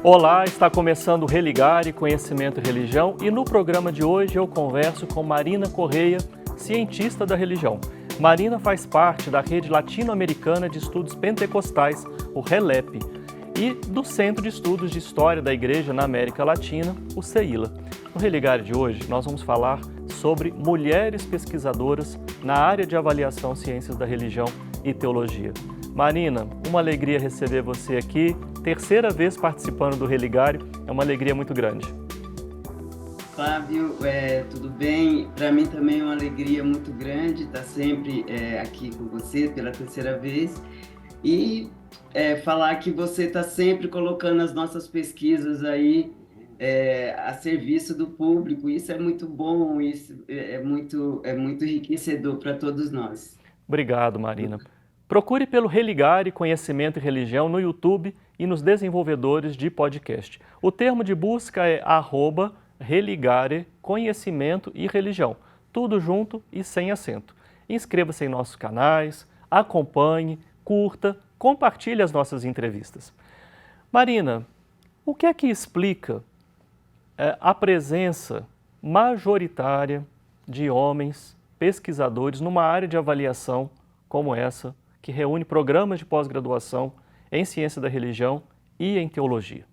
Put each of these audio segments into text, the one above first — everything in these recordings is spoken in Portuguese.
Olá, está começando o Religare, Conhecimento e Religião, e no programa de hoje eu converso com Marina Correia, cientista da religião. Marina faz parte da Rede Latino-Americana de Estudos Pentecostais, o RELEP, e do Centro de Estudos de História da Igreja na América Latina, o CEILA. No Religare de hoje, nós vamos falar sobre mulheres pesquisadoras na área de avaliação ciências da religião e teologia. Marina, uma alegria receber você aqui, terceira vez participando do Religare, é uma alegria muito grande. Flávio, tudo bem? Para mim também é uma alegria muito grande estar sempre aqui com você pela terceira vez e falar que você está sempre colocando as nossas pesquisas aí a serviço do público. Isso é muito bom, isso é muito enriquecedor para todos nós. Obrigado, Marina. Procure pelo Religare, Conhecimento e Religião no YouTube e nos desenvolvedores de podcast. O termo de busca é @Religare, Conhecimento e Religião. Tudo junto e sem acento. Inscreva-se em nossos canais, acompanhe, curta, compartilhe as nossas entrevistas. Marina, o que é que explica a presença majoritária de homens pesquisadores numa área de avaliação como essa, que reúne programas de pós-graduação em ciência da religião e em teologia?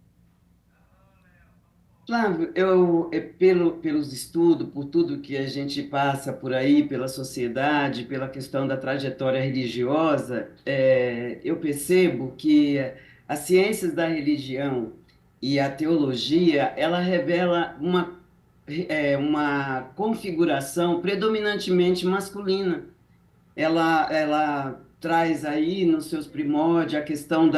Flávio, pelos estudos, por tudo que a gente passa por aí, pela sociedade, pela questão da trajetória religiosa, eu percebo que as ciências da religião e a teologia, ela revela uma configuração predominantemente masculina. Ela traz aí nos seus primórdios a questão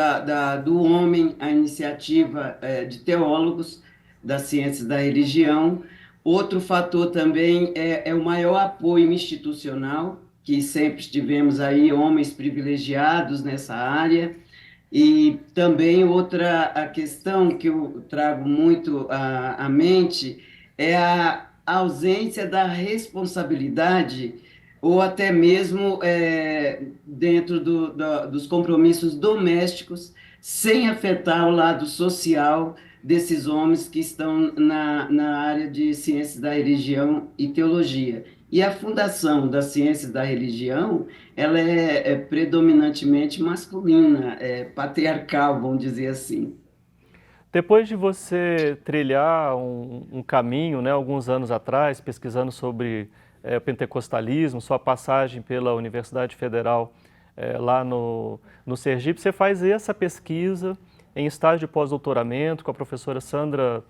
do homem, a iniciativa de teólogos das ciências da religião. Outro fator também é o maior apoio institucional, que sempre tivemos aí homens privilegiados nessa área. E também a questão que eu trago muito à mente é a ausência da responsabilidade ou até mesmo dentro dos compromissos domésticos, sem afetar o lado social desses homens que estão na área de ciências da religião e teologia. E a fundação das ciências da religião, ela é predominantemente masculina, patriarcal, vamos dizer assim. Depois de você trilhar um caminho, né, alguns anos atrás, pesquisando sobre o pentecostalismo, sua passagem pela Universidade Federal lá no Sergipe, você faz essa pesquisa em estágio de pós-doutoramento com a professora Sandra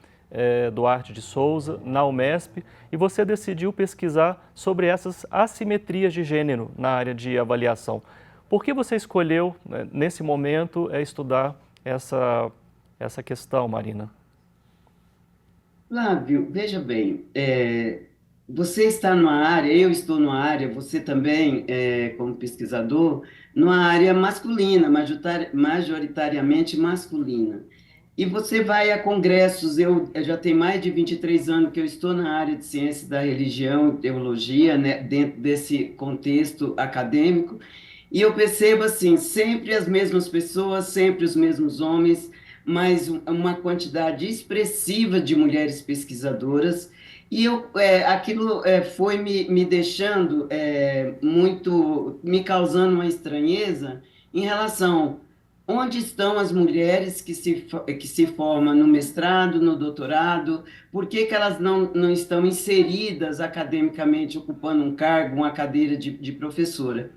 Duarte de Souza, na UMESP, e você decidiu pesquisar sobre essas assimetrias de gênero na área de avaliação. Por que você escolheu, nesse momento, estudar essa questão, Marina? Flávio, veja bem, você está numa área, eu estou numa área, você também, como pesquisador, numa área masculina, majoritariamente masculina. E você vai a congressos, eu já tenho mais de 23 anos que eu estou na área de ciência da religião e teologia, né, dentro desse contexto acadêmico, e eu percebo assim, sempre as mesmas pessoas, sempre os mesmos homens, mas uma quantidade expressiva de mulheres pesquisadoras, e aquilo foi me deixando me causando uma estranheza em relação onde estão as mulheres que se formam no mestrado, no doutorado, por que que elas não estão inseridas academicamente, ocupando um cargo, uma cadeira de professora?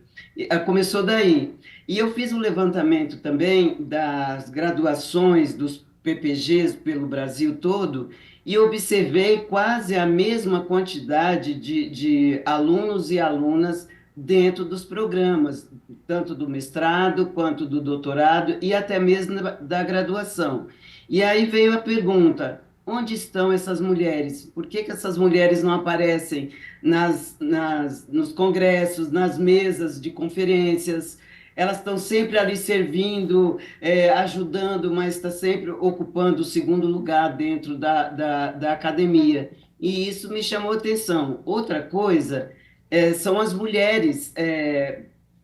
Começou daí. E eu fiz um levantamento também das graduações dos PPGs pelo Brasil todo e observei quase a mesma quantidade de alunos e alunas dentro dos programas, tanto do mestrado quanto do doutorado e até mesmo da graduação. E aí veio a pergunta: onde estão essas mulheres? Por que que essas mulheres não aparecem nos congressos, nas mesas de conferências? Elas estão sempre ali servindo, ajudando, mas está sempre ocupando o segundo lugar dentro da academia. E isso me chamou a atenção. Outra coisa são as mulheres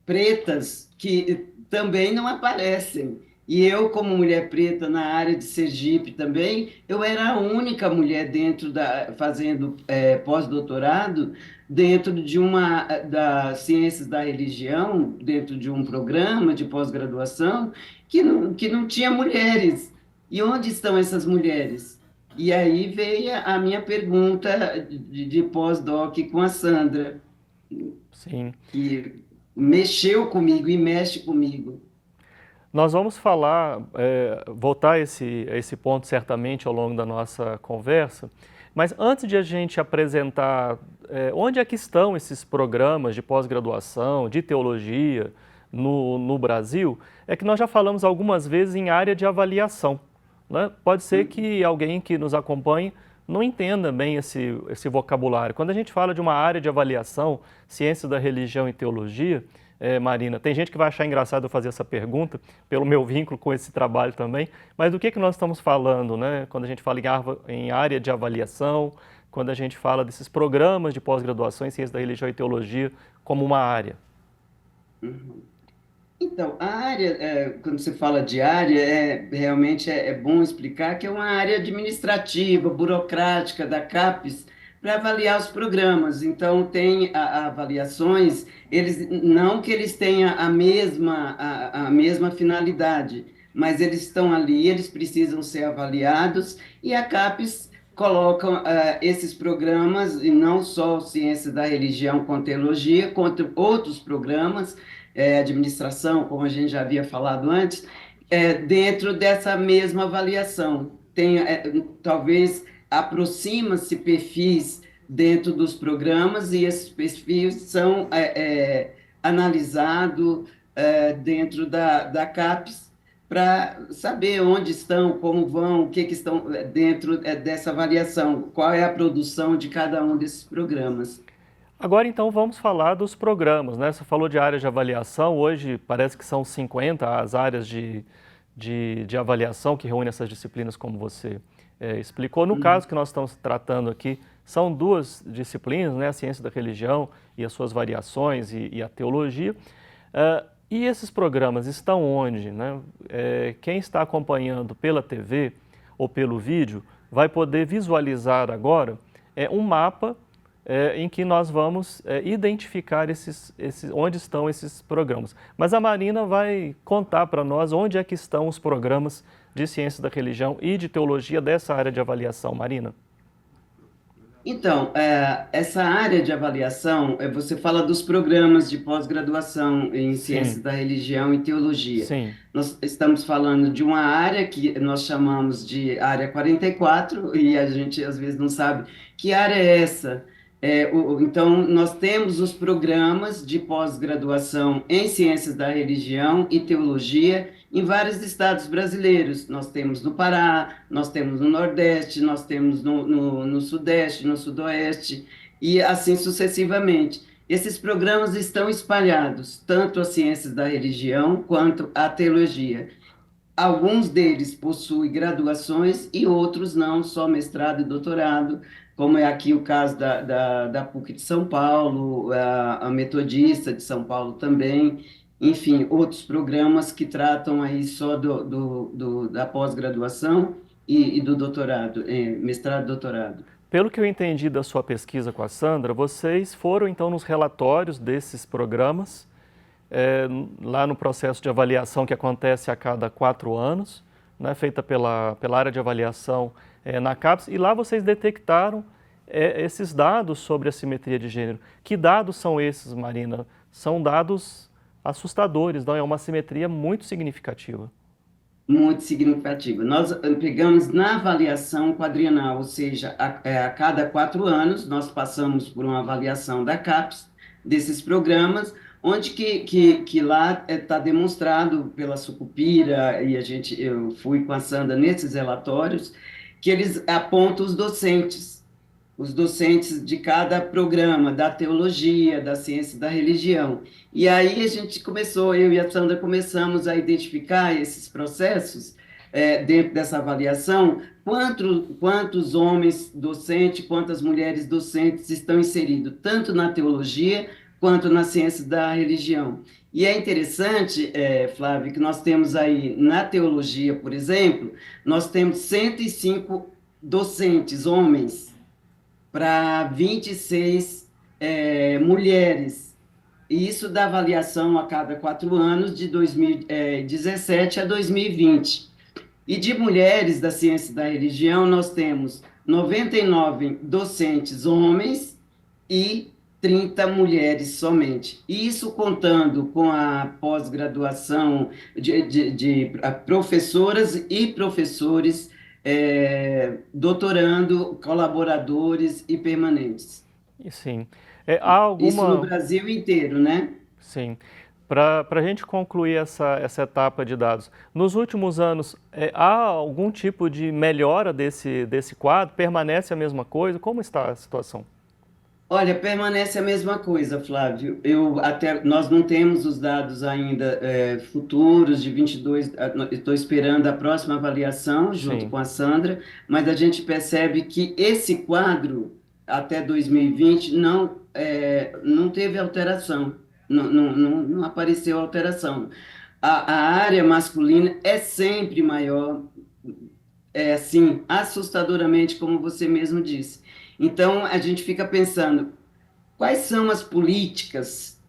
pretas que também não aparecem. E eu, como mulher preta na área de Sergipe também, eu era a única mulher fazendo pós-doutorado dentro de das ciências da religião, dentro de um programa de pós-graduação que não tinha mulheres. E onde estão essas mulheres? E aí veio a minha pergunta de pós-doc com a Sandra, Sim. que mexeu comigo e mexe comigo. Nós vamos falar, voltar a esse ponto certamente ao longo da nossa conversa, mas antes de a gente apresentar onde é que estão esses programas de pós-graduação, de teologia no Brasil, é que nós já falamos algumas vezes em área de avaliação, né? Pode ser que alguém que nos acompanhe não entenda bem esse vocabulário. Quando a gente fala de uma área de avaliação, ciência da religião e teologia, Marina, tem gente que vai achar engraçado eu fazer essa pergunta, pelo meu vínculo com esse trabalho também, mas do que nós estamos falando, né? Quando a gente fala em área de avaliação, quando a gente fala desses programas de pós-graduação em ciência da religião e teologia como uma área? Uhum. Então, a área, quando você fala de área, realmente é bom explicar que é uma área administrativa, burocrática da CAPES para avaliar os programas. Então, tem avaliações, eles não que eles tenham a mesma finalidade, mas eles estão ali, eles precisam ser avaliados e a CAPES coloca esses programas, e não só ciência da religião com teologia, quanto outros programas administração, como a gente já havia falado antes, dentro dessa mesma avaliação. Talvez aproxima-se perfis dentro dos programas e esses perfis são analisados dentro da CAPES para saber onde estão, como vão, o que estão dentro dessa avaliação, qual é a produção de cada um desses programas. Agora então vamos falar dos programas, né? Você falou de áreas de avaliação, hoje parece que são 50 as áreas de avaliação que reúnem essas disciplinas como você explicou. No caso que nós estamos tratando aqui, são duas disciplinas, né? A ciência da religião e as suas variações e a teologia. E esses programas estão onde, né? Quem está acompanhando pela TV ou pelo vídeo vai poder visualizar agora um mapa em que nós vamos identificar onde estão esses programas. Mas a Marina vai contar para nós onde é que estão os programas de ciência da religião e de teologia dessa área de avaliação, Marina. Então, essa área de avaliação, você fala dos programas de pós-graduação em ciências Sim, da religião e teologia. sim. Nós estamos falando de uma área que nós chamamos de área 44, e a gente às vezes não sabe que área é essa. Então, nós temos os programas de pós-graduação em ciências da religião e teologia em vários estados brasileiros. Nós temos no Pará, nós temos no Nordeste, nós temos no Sudeste, no Sudoeste, e assim sucessivamente. Esses programas estão espalhados, tanto as ciências da religião quanto a teologia. Alguns deles possuem graduações e outros não, só mestrado e doutorado, como é aqui o caso da PUC de São Paulo, a Metodista de São Paulo também, enfim, outros programas que tratam aí só da pós-graduação e do doutorado, mestrado e doutorado. Pelo que eu entendi da sua pesquisa com a Sandra, vocês foram então nos relatórios desses programas, lá no processo de avaliação que acontece a cada 4 anos, né, feita pela área de avaliação na CAPES, e lá vocês detectaram esses dados sobre a simetria de gênero. Que dados são esses, Marina? São dados assustadores, não é uma simetria muito significativa. Muito significativa. Nós pegamos na avaliação quadrienal, ou seja, a cada 4 anos, nós passamos por uma avaliação da CAPES, desses programas, onde que lá está demonstrado pela Sucupira, e eu fui com a Sandra nesses relatórios, que eles apontam os docentes de cada programa, da teologia, da ciência da religião. E aí a gente começou, eu e a Sandra começamos a identificar esses processos dentro dessa avaliação, quantos homens docentes, quantas mulheres docentes estão inseridos, tanto na teologia quanto nas ciências da religião. E é interessante, Flávio, que nós temos aí, na teologia, por exemplo, nós temos 105 docentes, homens, para 26 mulheres. E isso dá avaliação a cada 4 anos, de 2017 a 2020. E de mulheres da ciência da religião, nós temos 99 docentes homens e 30 mulheres somente. Isso contando com a pós-graduação de professoras e professores, doutorando, colaboradores e permanentes. E sim. Há Isso no alguma... Brasil inteiro, né? Sim. Para a gente concluir essa etapa de dados, nos últimos anos, há algum tipo de melhora desse quadro? Permanece a mesma coisa? Como está a situação? Olha, permanece a mesma coisa, Flávio. Nós não temos os dados ainda futuros de 22. Estou esperando a próxima avaliação junto Sim, com a Sandra, mas a gente percebe que esse quadro até 2020 não teve alteração, não apareceu alteração. A área masculina é sempre maior, assim, assustadoramente, como você mesmo disse. Então, a gente fica pensando, quais são as políticas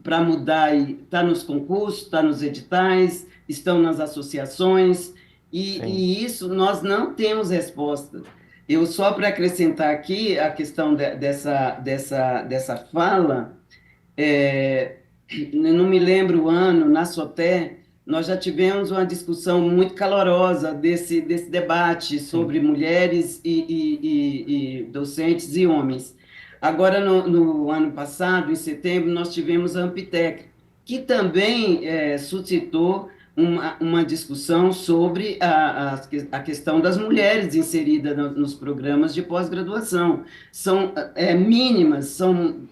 para mudar? Está nos concursos, está nos editais, estão nas associações, sim, e isso nós não temos resposta. Eu só para acrescentar aqui a questão dessa fala, é, eu não me lembro o ano, na SOTÉ, nós já tivemos uma discussão muito calorosa desse debate sim. sobre mulheres e docentes e homens. Agora, no ano passado, em setembro, nós tivemos a Ampitec, que também suscitou uma discussão sobre a questão das mulheres inseridas nos programas de pós-graduação. São mínimas, são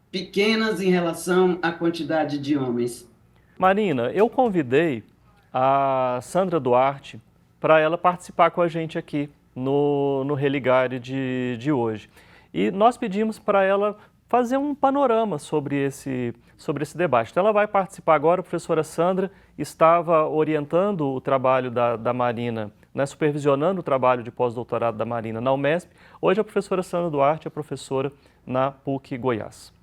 pequenas em relação à quantidade de homens. Marina, eu convidei a Sandra Duarte para ela participar com a gente aqui no Religare de hoje. E nós pedimos para ela fazer um panorama sobre esse debate. Então ela vai participar agora. A professora Sandra estava orientando o trabalho da Marina, né, supervisionando o trabalho de pós-doutorado da Marina na UMESP. Hoje a professora Sandra Duarte é professora na PUC Goiás.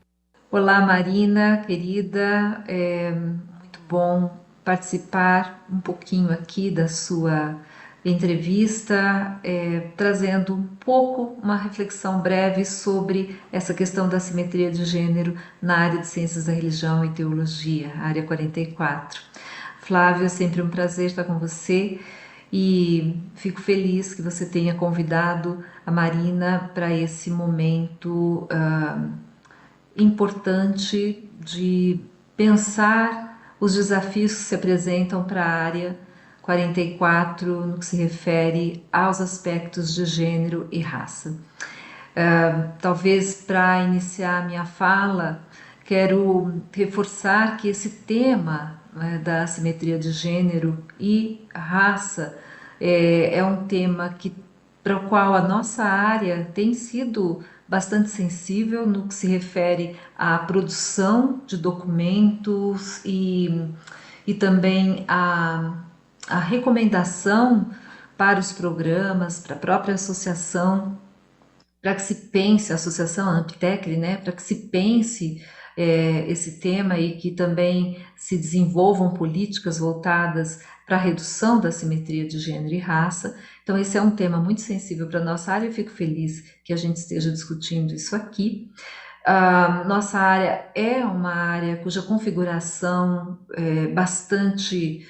Olá, Marina, querida, é muito bom participar um pouquinho aqui da sua entrevista, trazendo um pouco uma reflexão breve sobre essa questão da simetria de gênero na área de Ciências da Religião e Teologia, área 44. Flávio, é sempre um prazer estar com você e fico feliz que você tenha convidado a Marina para esse momento importante de pensar os desafios que se apresentam para a área 44 no que se refere aos aspectos de gênero e raça. Talvez para iniciar a minha fala, quero reforçar que esse tema da assimetria de gênero e raça é um tema para o qual a nossa área tem sido bastante sensível no que se refere à produção de documentos e também a recomendação para os programas, para a própria associação, para que se pense, a associação Amptec, né, para que se pense esse tema e que também se desenvolvam políticas voltadas para a redução da assimetria de gênero e raça. Então esse é um tema muito sensível para a nossa área, eu fico feliz que a gente esteja discutindo isso aqui. Nossa área é uma área cuja configuração é bastante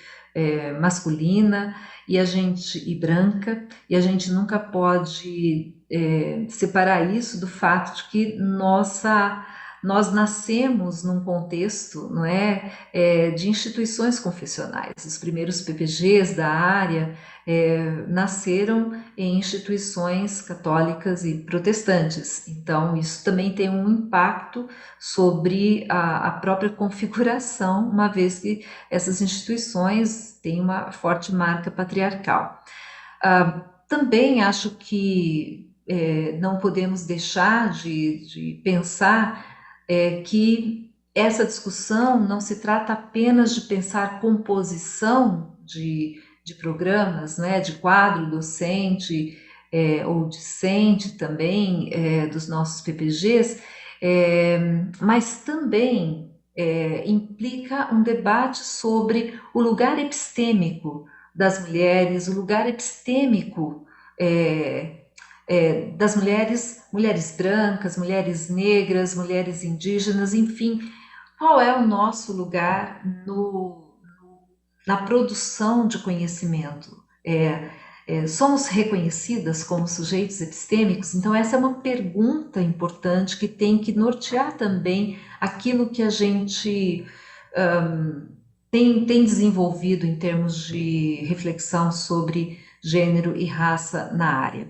masculina e branca, e a gente nunca pode separar isso do fato de que nós nascemos num contexto, não é, de instituições confessionais. Os primeiros PPGs da área nasceram em instituições católicas e protestantes. Então, isso também tem um impacto sobre a própria configuração, uma vez que essas instituições têm uma forte marca patriarcal. Também acho que não podemos deixar de pensar que essa discussão não se trata apenas de pensar composição de programas, né, de quadro docente ou discente também dos nossos PPGs, mas também implica um debate sobre o lugar epistêmico das mulheres, o lugar epistêmico das mulheres brancas, mulheres negras, mulheres indígenas, enfim, qual é o nosso lugar na produção de conhecimento? Somos reconhecidas como sujeitos epistêmicos? Então, essa é uma pergunta importante que tem que nortear também aquilo que a gente tem desenvolvido em termos de reflexão sobre gênero e raça na área.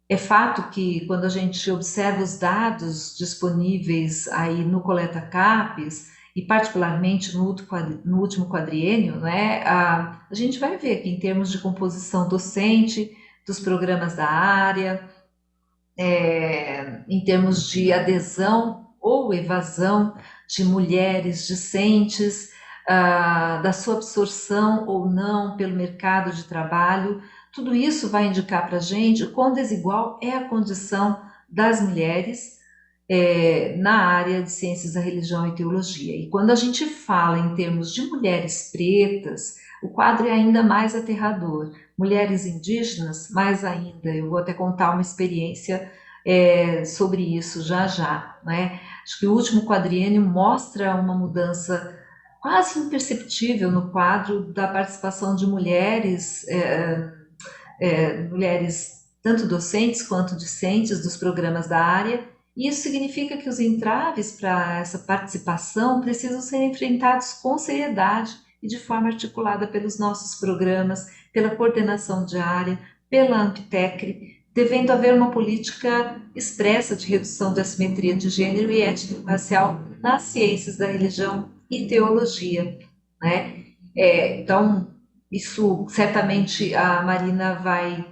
É fato que quando a gente observa os dados disponíveis aí no Coleta CAPES, e particularmente no último quadriênio, né, a gente vai ver que em termos de composição docente dos programas da área, em termos de adesão ou evasão de mulheres discentes, da sua absorção ou não pelo mercado de trabalho, tudo isso vai indicar para a gente o quão desigual é a condição das mulheres na área de ciências da religião e teologia. E quando a gente fala em termos de mulheres pretas, o quadro é ainda mais aterrador. Mulheres indígenas, mais ainda. Eu vou até contar uma experiência sobre isso já, né? Acho que o último quadriênio mostra uma mudança quase imperceptível no quadro da participação de mulheres, mulheres tanto docentes quanto discentes dos programas da área. E isso significa que os entraves para essa participação precisam ser enfrentados com seriedade e de forma articulada pelos nossos programas, pela coordenação de área, pela Amptecre, devendo haver uma política expressa de redução da assimetria de gênero e étnico-racial nas ciências da religião e teologia, né? Então, isso certamente a Marina vai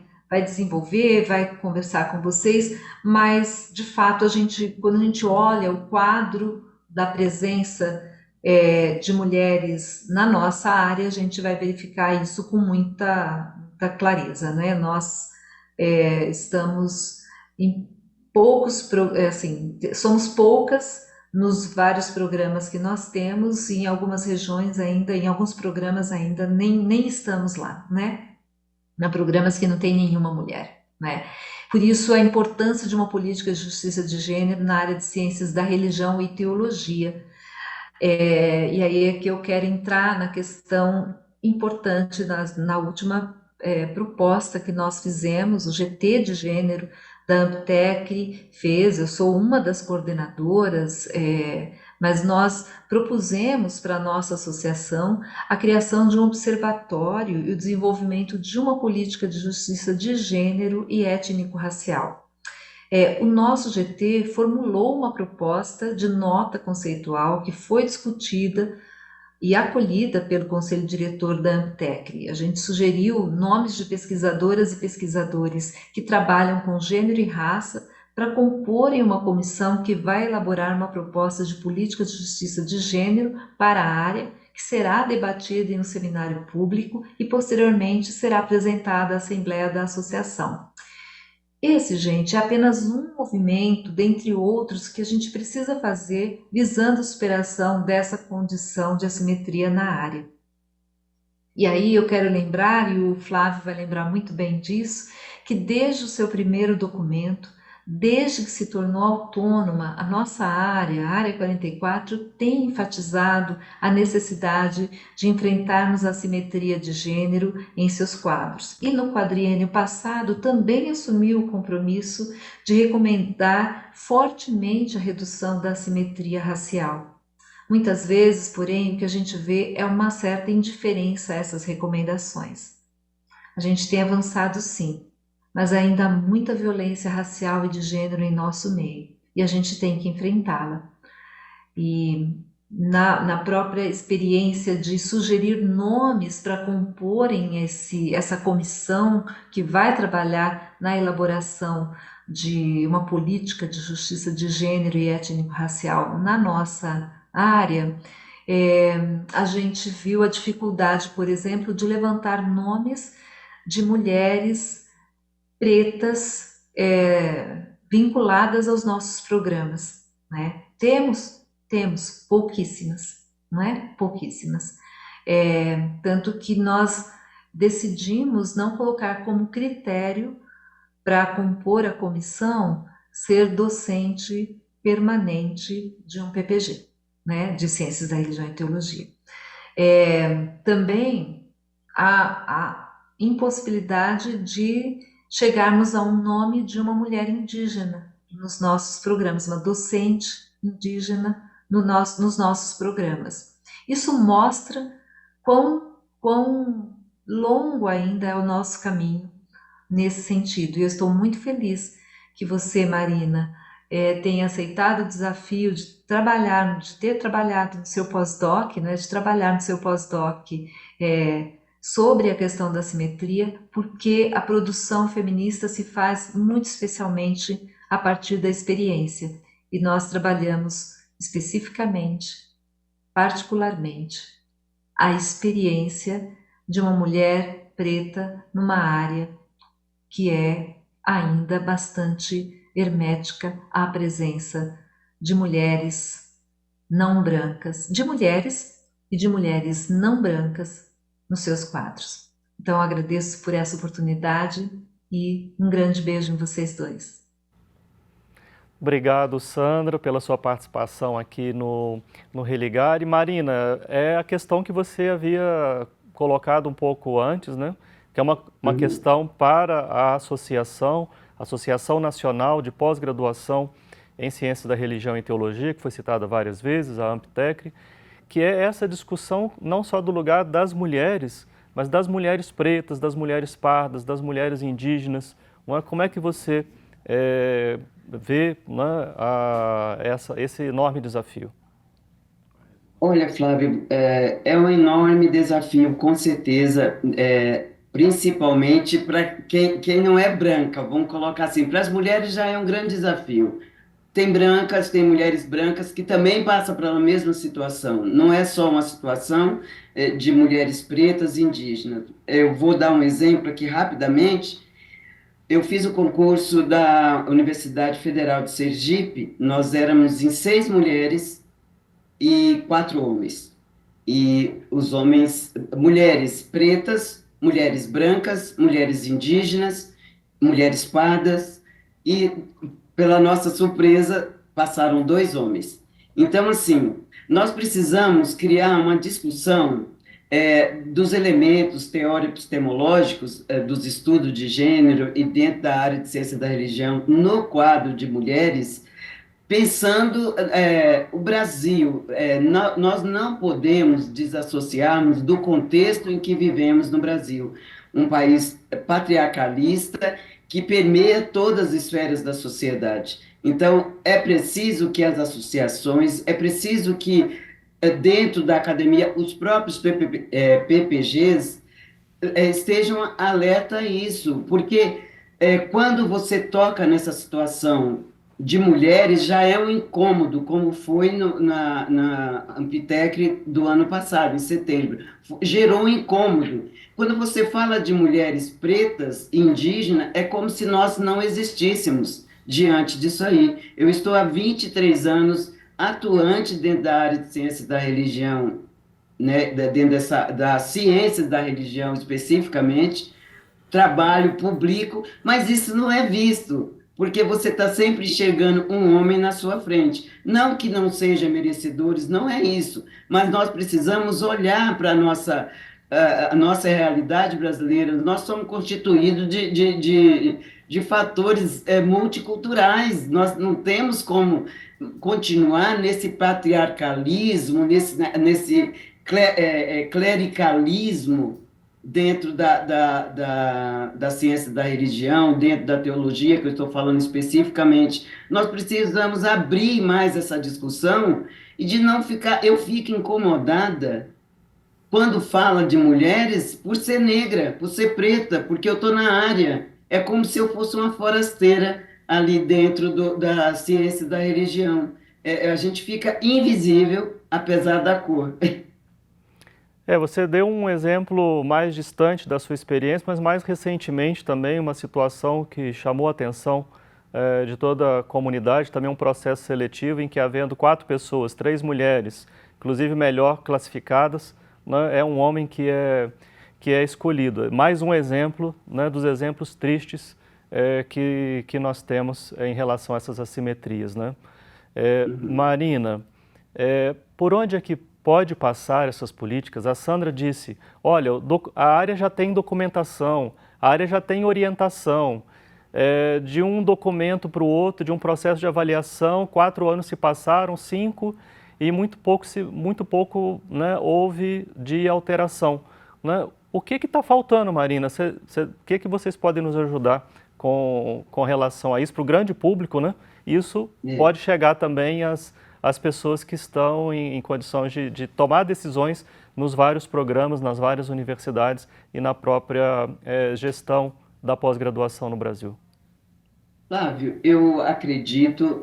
desenvolver, vai conversar com vocês, mas, de fato, quando a gente olha o quadro da presença de mulheres na nossa área, a gente vai verificar isso com muita clareza, né? Nós estamos em poucos, somos poucas nos vários programas que nós temos, e em algumas regiões ainda, em alguns programas ainda nem estamos lá, né? Em programas que não tem nenhuma mulher, né? Por isso a importância de uma política de justiça de gênero na área de ciências da religião e teologia. E aí é que eu quero entrar na questão importante na última proposta que nós fizemos, o GT de gênero da Amptecre fez, eu sou uma das coordenadoras, mas nós propusemos para a nossa associação a criação de um observatório e o desenvolvimento de uma política de justiça de gênero e étnico-racial. O nosso GT formulou uma proposta de nota conceitual que foi discutida e acolhida pelo Conselho Diretor da Amptecre. A gente sugeriu nomes de pesquisadoras e pesquisadores que trabalham com gênero e raça para comporem uma comissão que vai elaborar uma proposta de política de justiça de gênero para a área, que será debatida em um seminário público e posteriormente será apresentada à Assembleia da Associação. Esse, gente, é apenas um movimento, dentre outros, que a gente precisa fazer visando a superação dessa condição de assimetria na área. E aí eu quero lembrar, e o Flávio vai lembrar muito bem disso, que desde o seu primeiro documento, desde que se tornou autônoma, a nossa área, a Área 44, tem enfatizado a necessidade de enfrentarmos a assimetria de gênero em seus quadros. E no quadriênio passado também assumiu o compromisso de recomendar fortemente a redução da assimetria racial. Muitas vezes, porém, o que a gente vê é uma certa indiferença a essas recomendações. A gente tem avançado sim, mas ainda há muita violência racial e de gênero em nosso meio, e a gente tem que enfrentá-la. E na própria experiência de sugerir nomes para comporem essa comissão que vai trabalhar na elaboração de uma política de justiça de gênero e étnico-racial na nossa área, a gente viu a dificuldade, por exemplo, de levantar nomes de mulheres pretas vinculadas aos nossos programas, né? Temos pouquíssimas, não é? Pouquíssimas. Tanto que nós decidimos não colocar como critério para compor a comissão ser docente permanente de um PPG, né, de Ciências da Religião e Teologia. Também a impossibilidade de chegarmos a um nome de uma mulher indígena nos nossos programas, uma docente indígena nos nossos programas. Isso mostra quão longo ainda é o nosso caminho nesse sentido. E eu estou muito feliz que você, Marina, tenha aceitado o desafio de ter trabalhado no seu pós-doc, né, de trabalhar no seu pós-doc sobre a questão da simetria, porque a produção feminista se faz muito especialmente a partir da experiência. E nós trabalhamos especificamente, particularmente, a experiência de uma mulher preta numa área que é ainda bastante hermética à presença de mulheres não brancas, de mulheres e de mulheres não brancas nos seus quadros. Então, agradeço por essa oportunidade e um grande beijo em vocês dois. Obrigado, Sandra, pela sua participação aqui no Religar. E, Marina, é a questão que você havia colocado um pouco antes, né? Que é uma questão para a Associação Nacional de Pós-Graduação em Ciências da Religião e Teologia, que foi citada várias vezes, a AMPTECRE, que é essa discussão não só do lugar das mulheres, mas das mulheres pretas, das mulheres pardas, das mulheres indígenas. Como é que você vê, né, esse enorme desafio? Olha, Flávio, é um enorme desafio, com certeza, principalmente para quem não é branca, vamos colocar assim. Para as mulheres já é um grande desafio. Tem mulheres brancas que também passam pela mesma situação. Não é só uma situação de mulheres pretas e indígenas. Eu vou dar um exemplo aqui rapidamente. Eu fiz o concurso da Universidade Federal de Sergipe. Nós éramos em 6 mulheres e 4 homens. E os homens, mulheres pretas, mulheres brancas, mulheres indígenas, mulheres pardas e, pela nossa surpresa, passaram 2 homens. Então, assim, nós precisamos criar uma discussão dos elementos teórico-epistemológicos dos estudos de gênero e dentro da área de ciência da religião no quadro de mulheres, pensando o Brasil. Nós não podemos desassociarmos do contexto em que vivemos no Brasil, um país patriarcalista que permeia todas as esferas da sociedade. Então, é preciso que as associações, é preciso que dentro da academia, os próprios PPGs estejam alerta a isso, porque quando você toca nessa situação de mulheres, já é um incômodo, como foi na Ampitecre do ano passado, em setembro. Gerou um incômodo. Quando você fala de mulheres pretas e indígenas, é como se nós não existíssemos diante disso aí. Eu estou há 23 anos atuante dentro da área de ciência da religião, né, dentro da ciência da religião especificamente, trabalho, publico, mas isso não é visto, porque você está sempre enxergando um homem na sua frente. Não que não sejam merecedores, não é isso, mas nós precisamos olhar para a nossa realidade brasileira. Nós somos constituídos de fatores multiculturais, nós não temos como continuar nesse patriarcalismo, nesse clericalismo dentro da ciência da religião, dentro da teologia, que eu estou falando especificamente. Nós precisamos abrir mais essa discussão e de não ficar... Eu fico incomodada quando fala de mulheres por ser negra, por ser preta, porque eu estou na área. É como se eu fosse uma forasteira ali dentro da ciência da religião. A gente fica invisível, apesar da cor. Você deu um exemplo mais distante da sua experiência, mas mais recentemente também uma situação que chamou a atenção de toda a comunidade, também um processo seletivo em que, havendo 4 pessoas, 3 mulheres, inclusive melhor classificadas, né, é um homem que é escolhido. Mais um exemplo, né, dos exemplos tristes que nós temos em relação a essas assimetrias, né? Marina, por onde é que pode passar essas políticas? A Sandra disse, olha, a área já tem documentação, a área já tem orientação, de um documento para o outro, de um processo de avaliação, 4 anos se passaram, 5, e muito pouco, né, houve de alteração, né? O que está faltando, Marina? O que vocês podem nos ajudar com relação a isso, para o grande público, né? Isso pode chegar também às pessoas que estão em condições de tomar decisões nos vários programas, nas várias universidades e na própria gestão da pós-graduação no Brasil. Flávio, eu acredito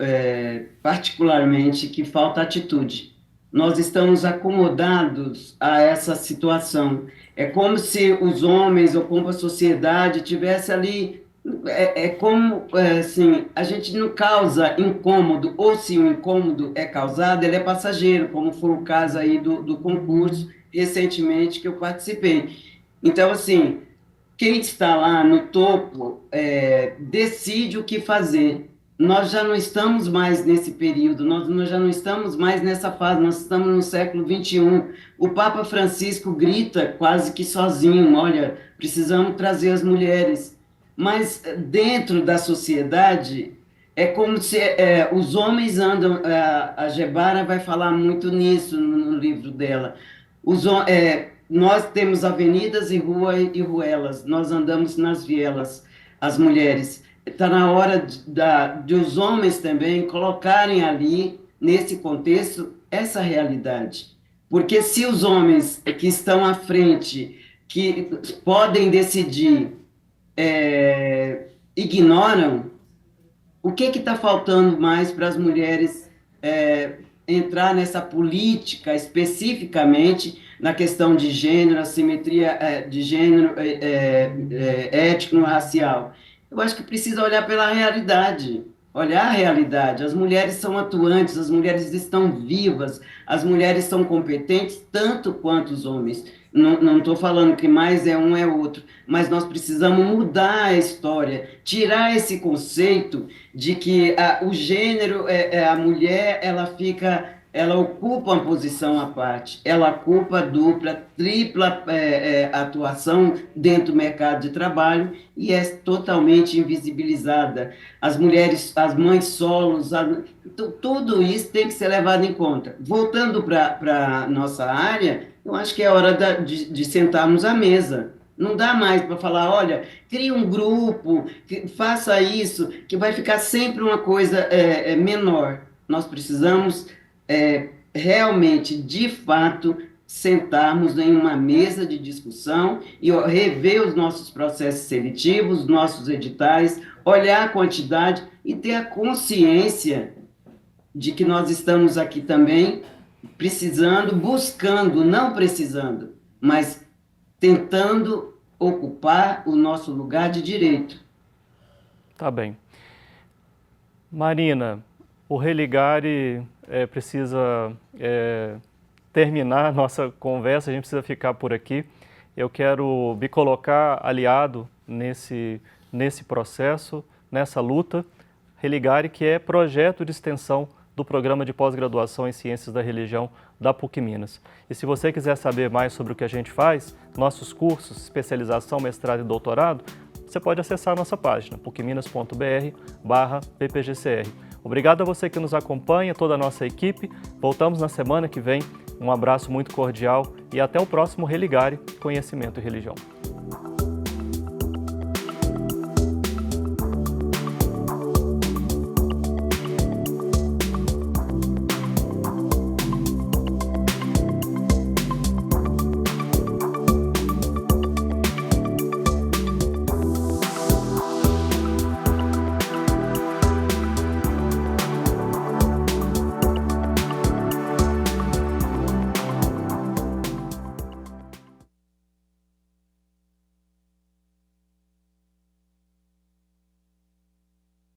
particularmente que falta atitude. Nós estamos acomodados a essa situação. É como se os homens ou como a sociedade tivesse ali. Como assim, a gente não causa incômodo, ou se o incômodo é causado, ele é passageiro, como foi o caso aí do concurso recentemente que eu participei. Então, assim, quem está lá no topo decide o que fazer. Nós já não estamos mais nesse período, nós já não estamos mais nessa fase, nós estamos no século XXI. O Papa Francisco grita quase que sozinho, olha, precisamos trazer as mulheres. Mas dentro da sociedade, é como se os homens andam, a Gebara vai falar muito nisso no livro dela, nós temos avenidas e ruas e ruelas, nós andamos nas vielas, as mulheres. Está na hora de os homens também colocarem ali, nesse contexto, essa realidade. Porque se os homens que estão à frente, que podem decidir, ignoram, o que está faltando mais para as mulheres entrar nessa política especificamente na questão de gênero, assimetria de gênero étnico-racial? Eu acho que precisa olhar pela realidade, olhar a realidade. As mulheres são atuantes, as mulheres estão vivas, as mulheres são competentes tanto quanto os homens. Não estou falando que mais é um é outro, mas nós precisamos mudar a história, tirar esse conceito de que o gênero, a mulher, ela ocupa uma posição à parte, ela ocupa dupla, tripla atuação dentro do mercado de trabalho e é totalmente invisibilizada. As mulheres, as mães solos, tudo isso tem que ser levado em conta. Voltando para a nossa área, eu acho que é hora de sentarmos à mesa. Não dá mais para falar, olha, crie um grupo, faça isso, que vai ficar sempre uma coisa menor. Nós precisamos realmente, de fato, sentarmos em uma mesa de discussão e rever os nossos processos seletivos, os nossos editais, olhar a quantidade e ter a consciência de que nós estamos aqui também precisando, buscando, não precisando, mas tentando ocupar o nosso lugar de direito. Tá bem. Marina, o Religare precisa terminar a nossa conversa, a gente precisa ficar por aqui. Eu quero me colocar aliado nesse processo, nessa luta. Religare, que é projeto de extensão do Programa de Pós-Graduação em Ciências da Religião da PUC Minas. E se você quiser saber mais sobre o que a gente faz, nossos cursos, especialização, mestrado e doutorado, você pode acessar a nossa página, pucminas.br/ppgcr. Obrigado a você que nos acompanha, toda a nossa equipe. Voltamos na semana que vem. Um abraço muito cordial e até o próximo Religare, Conhecimento e Religião.